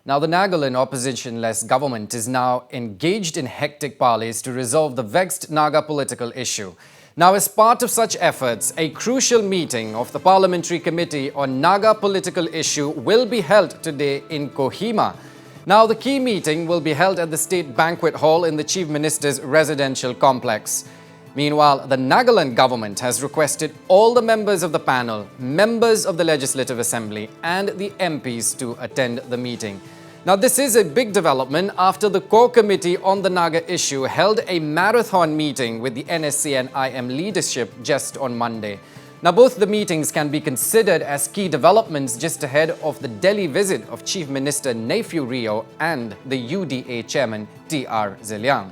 Now, the Nagaland opposition-less government is now engaged in hectic parleys to resolve the vexed Naga political issue. Now, as part of such efforts, a crucial meeting of the Parliamentary Committee on Naga Political Issue will be held today in Kohima. Now, the key meeting will be held at the State Banquet Hall in the Chief Minister's residential complex. Meanwhile, the Nagaland government has requested all the members of the panel, members of the Legislative Assembly and the MPs to attend the meeting. Now, this is a big development after the core committee on the Naga issue held a marathon meeting with the NSC and IM leadership just on Monday. Now, both the meetings can be considered as key developments just ahead of the Delhi visit of Chief Minister Nephew Rio and the UDA chairman T.R. Ziliang.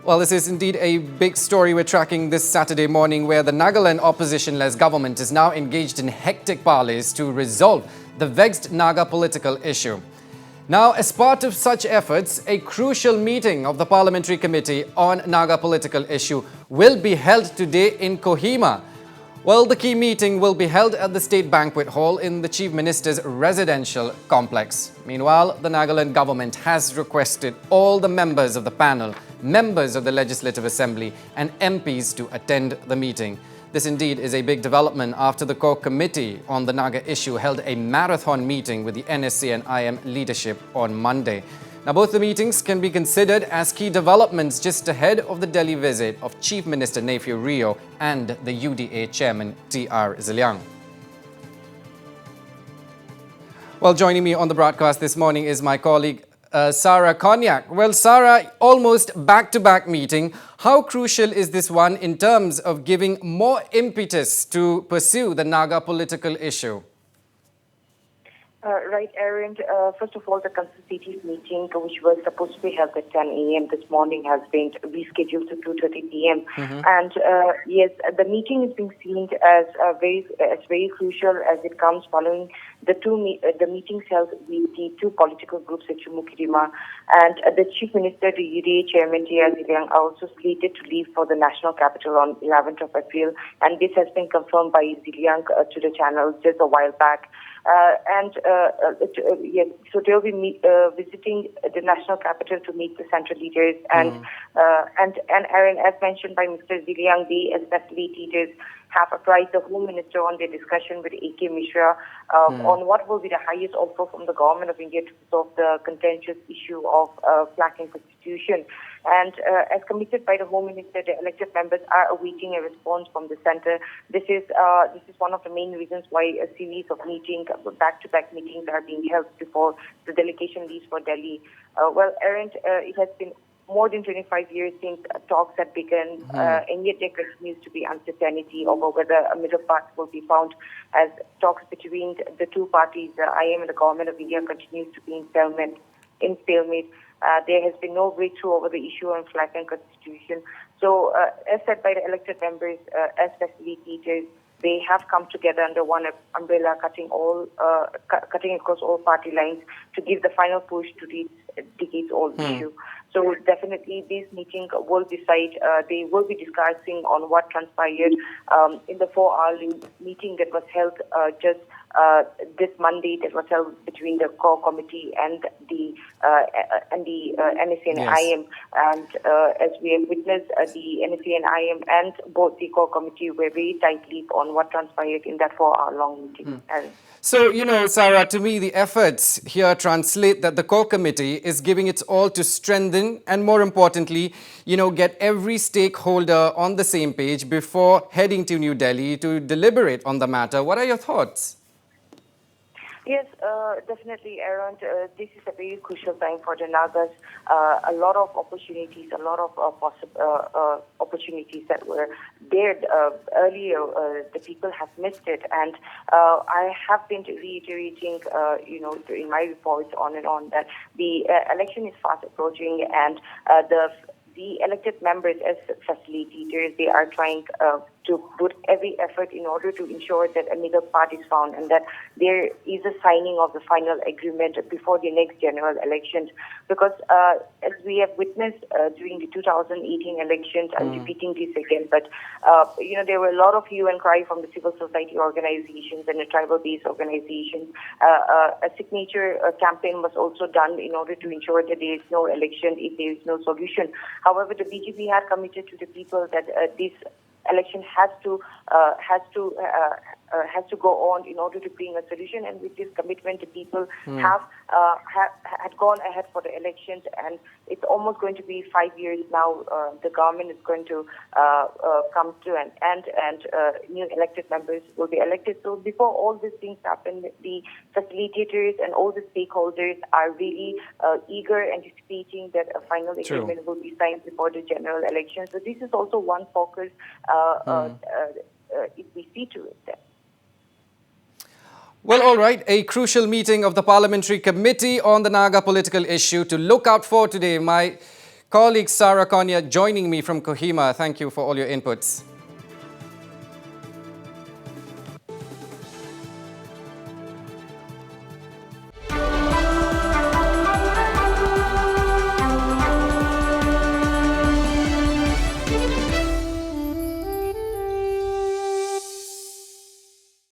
Well, this is indeed a big story we're tracking this Saturday morning, where the Nagaland opposition-less government is now engaged in hectic parleys to resolve the vexed Naga political issue. Now, as part of such efforts, a crucial meeting of the Parliamentary Committee on Naga Political Issue will be held today in Kohima. Well, the key meeting will be held at the State Banquet Hall in the Chief Minister's residential complex. Meanwhile, the Nagaland government has requested all the members of the panel, members of the Legislative Assembly and MPs to attend the meeting. This indeed is a big development after the core committee on the Naga issue held a marathon meeting with the NSC and IM leadership on Monday. Now, both the meetings can be considered as key developments just ahead of the Delhi visit of Chief Minister Nephew Rio and the UDA chairman T.R. Ziliang. Well, joining me on the broadcast this morning is my colleague Sarah Konyak. Well, Sarah, almost back-to-back meeting. How crucial is this one in terms of giving more impetus to pursue the Naga political issue? Right, Aaron. First of all, the consultative meeting, which was supposed to be held at 10 a.m. this morning, has been rescheduled to 2:30 p.m. And yes, the meeting is being seen as very crucial as it comes following the meetings held with the two political groups at Kohima, and the Chief Minister, the UDA Chairman T.R. Ziliang, are also slated to leave for the national capital on 11th of April, and this has been confirmed by Ziliang to the channel just a while back. So they'll be visiting the national capital to meet the central leaders, and Aaron, as mentioned by Mr. Ziliang, the especially leaders have apprised the Home Minister on their discussion with A.K. Mishra on what will be the highest offer from the Government of India to resolve the contentious issue of flagging constitution. And as committed by the Home Minister, the elected members are awaiting a response from the centre. This is one of the main reasons why a series of meetings, back-to-back meetings, are being held before the delegation leaves for Delhi. Well, Aaron, it has been more than 25 years since talks had begun, and yet there continues to be uncertainty over whether a middle path will be found, as talks between the two parties, the IM and the Government of India, continues to be in stalemate. There has been no breakthrough over the issue on flag and constitution. So, as said by the elected members, as facilitators, they have come together under one umbrella, cutting across all party lines to give the final push to this decades-old issue. So definitely, this meeting will decide. They will be discussing on what transpired in the 4-hour meeting that was held just this Monday, that was held between the core committee and the NSC and IM. And as we have witnessed, the NSC and IM and both the core committee were very tight-lipped on what transpired in that 4-hour-long meeting. So, Sarah, to me, the efforts here translate that the core committee is giving its all to strengthen and, more importantly, get every stakeholder on the same page before heading to New Delhi to deliberate on the matter. What are your thoughts? Yes, definitely, Aaron. This is a very crucial time for the Nagas. A lot of opportunities, opportunities that were there earlier, the people have missed it. And I have been reiterating, in my reports on and on, that the election is fast approaching, and the elected members as facilitators, they are trying to put every effort in order to ensure that a middle path is found and that there is a signing of the final agreement before the next general elections. Because as we have witnessed during the 2018 elections, I'm repeating this again, but there were a lot of hue and cry from the civil society organizations and the tribal-based organizations. A signature campaign was also done in order to ensure that there is no election if there is no solution. However, the BJP had committed to the people that this election has to go on in order to bring a solution, and with this commitment, the people had gone ahead for the elections, and it's almost going to be 5 years now. The government is going to come to an end, and new elected members will be elected. So before all these things happen, the facilitators and all the stakeholders are really eager, anticipating that a final agreement will be signed before the general election. So this is also one focus if we see to it then. Well, all right. A crucial meeting of the Parliamentary Committee on the Naga political issue to look out for today. My colleague Sarah Konya joining me from Kohima. Thank you for all your inputs.